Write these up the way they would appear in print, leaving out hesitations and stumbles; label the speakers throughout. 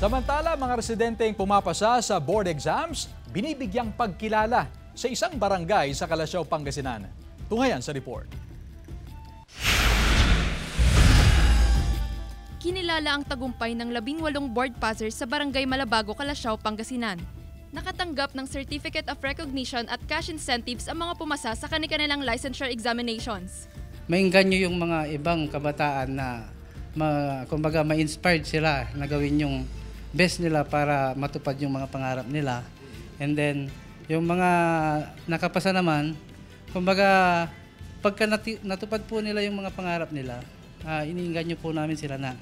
Speaker 1: Samantala, mga residenteng pumapasa sa board exams, binibigyang pagkilala sa isang barangay sa Calasiao, Pangasinan. Tunghayan sa report.
Speaker 2: Kinilala ang tagumpay ng 18 board passers sa Barangay Malabago, Calasiao, Pangasinan. Nakatanggap ng Certificate of Recognition at cash incentives ang mga pumasa sa kanilang licensure examinations.
Speaker 3: Maingganyo yung mga ibang kabataan na kumbaga ma-inspired sila na gawin yung best nila para matupad yung mga pangarap nila. And then, yung mga nakapasa naman, kumbaga pagka natupad po nila yung mga pangarap nila, iniinganyo po namin sila na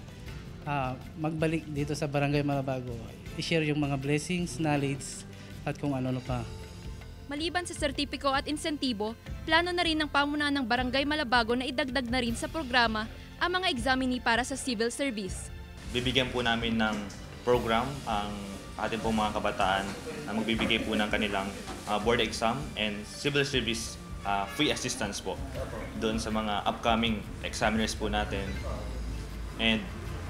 Speaker 3: magbalik dito sa Barangay Malabago, i-share yung mga blessings, knowledge, at kung ano pa.
Speaker 2: Maliban sa sertipiko at insentibo, plano na rin ng pamunuan ng Barangay Malabago na idagdag na rin sa programa ang mga examinee para sa civil service.
Speaker 4: Bibigyan po namin ng program ang ating pong mga kabataan na magbibigay po ng kanilang board exam and civil service free assistance po doon sa mga upcoming examiners po natin. And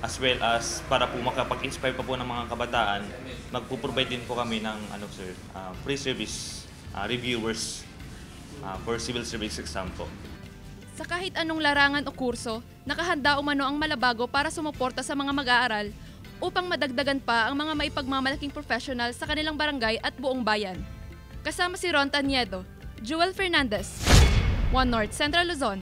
Speaker 4: as well as para po makapag-inspire pa po ng mga kabataan, magpo-provide din po kami ng free service reviewers for civil service exam po.
Speaker 2: Sa kahit anong larangan o kurso, nakahanda umano ang Malabago para sumuporta sa mga mag-aaral upang madagdagan pa ang mga maipagmamalaking professional sa kanilang barangay at buong bayan. Kasama si Ron Taniedo, Jewel Fernandez, One North Central Luzon.